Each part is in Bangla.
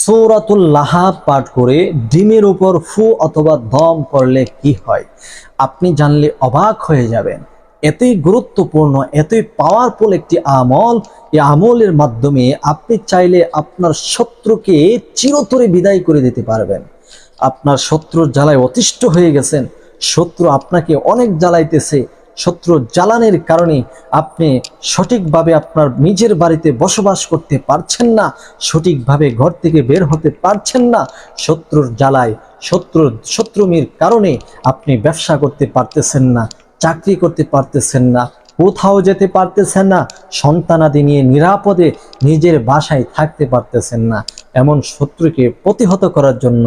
সূরাতুল লাহাব পাঠ করে ডিমের উপর ফু অথবা দম করলে কি হয় আপনি জানলে অবাক হয়ে যাবেন। এতই গুরুত্বপূর্ণ, এতই পাওয়ারফুল একটি আমল। এই আমলের মাধ্যমে আপনি চাইলে আপনার শত্রুকে চিরতরে বিদায় করে দিতে পারবেন। আপনার শত্রুর জ্বালায় অতিষ্ঠ হয়ে গেছেন, শত্রু আপনাকে অনেক জ্বালাইতেছে, শত্রু জ্বালানির কারণে আপনি সঠিকভাবে আপনার নিজের বাড়িতে বসবাস করতে পারছেন না, সঠিকভাবে ঘর থেকে বের হতে পারছেন না। শত্রুর জ্বালায়, শত্রুমির কারণে আপনি ব্যবসা করতে পারতেছেন না, চাকরি করতে পারতেছেন না, কোথাও যেতে পারতেছেন না, সন্তানাদি নিয়ে নিরাপদে নিজের বাসায় থাকতে পারতেছেন না। এমন শত্রুকে প্রতিহত করার জন্য,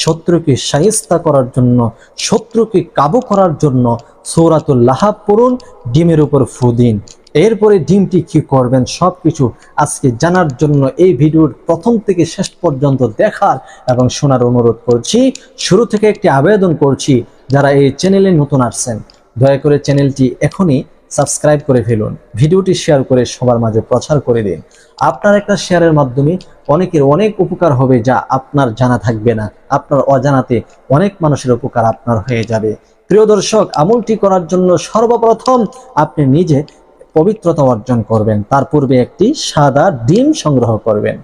শত্রুকে শায়েস্তা করার জন্য, শত্রুকে কাবু করার জন্য সূরাতুল লাহাব পড়ুন, ডিমের উপর ফু দিন। এরপরে ডিমটি কি করবেন সবকিছু আজকে জানার জন্য এই ভিডিওর প্রথম থেকে শেষ পর্যন্ত দেখার এবং শোনার অনুরোধ করছি। শুরু থেকে একটি আবেদন করছি, যারা এই চ্যানেলে নতুন আসছেন দয়া করে চ্যানেলটি এখনই সাবস্ক্রাইব করে ফেলুন, ভিডিওটি শেয়ার করে সবার মাঝে প্রচার করে দিন। আপনার একটা শেয়ারের মাধ্যমে অনেকের অনেক উপকার হবে, যা আপনার জানা থাকবে না। আপনার অজানাতে অনেক মানুষের উপকার আপনার হয়ে যাবে। প্রিয় দর্শক, আমলটি করার জন্য সর্বপ্রথম আপনি নিজে পবিত্রতা অর্জন করবেন। তার পূর্বে একটি সাদা ডিম সংগ্রহ করবেন,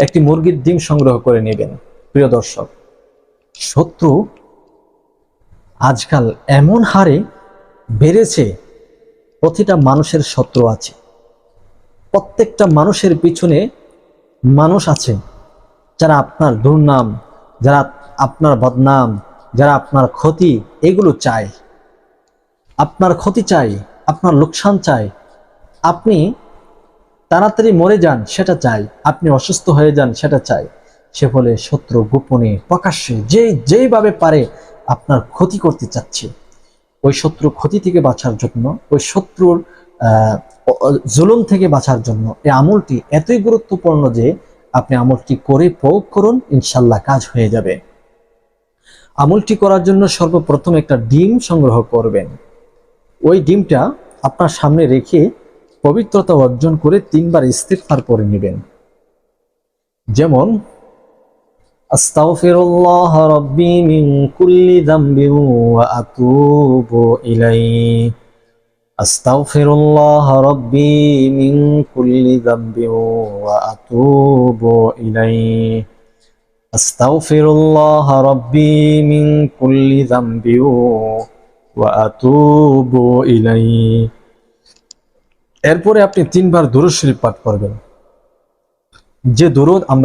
একটি মুরগির ডিম সংগ্রহ করে নেবেন। প্রিয় দর্শক, শত্রু আজকাল এমন হারে বেড়েছে, প্রতিটা মানুষের শত্রু আছে, প্রত্যেকটা মানুষের পিছনে মানুষ আছে যারা আপনার দুর্নাম, যারা আপনার বদনাম, যারা আপনার ক্ষতি, এগুলো চায়। আপনার ক্ষতি চাই, আপনার লোকসান চাই, আপনি তাড়াতাড়ি মরে যান সেটা চাই, আপনি অসুস্থ হয়ে যান সেটা চাই। সে ফলে শত্রু গোপনে প্রকাশ্যে যেইভাবে পারে আপনার ক্ষতি করতে চাচ্ছে। ওই শত্রু ক্ষতি থেকে বাঁচার জন্য, ওই শত্রুর জুলুম থেকে বাঁচার জন্য এই আমলটি এতই গুরুত্বপূর্ণ যে আপনি আমলটি করে প্রয়োগ করুন, ইনশাল্লাহ কাজ হয়ে যাবে। আমলটি করার জন্য সর্বপ্রথম একটা ডিম সংগ্রহ করবেন। ওই ডিমটা আপনার সামনে রেখে পবিত্রতা অর্জন করে 3 বার ইস্তিগফার পড়ে নেবেন। যেমন আস্তাগফিরুল্লাহ রাব্বি মিন কুল্লি যামবিন ওয়া আতুবু ইলাইহি, আস্তাগফিরুল্লাহ রাব্বি মিন কুল্লি যামবিন ওয়া আতুবু ইলাইহি, আস্তাগফিরুল্লাহ রাব্বি মিন কুল্লি যামবিন ওয়া আতুবু ইলাইহি। এরপরে আপনি 3 বার দুরূদ শরীফ পাঠ করবেন। যে দুরূদ আমরা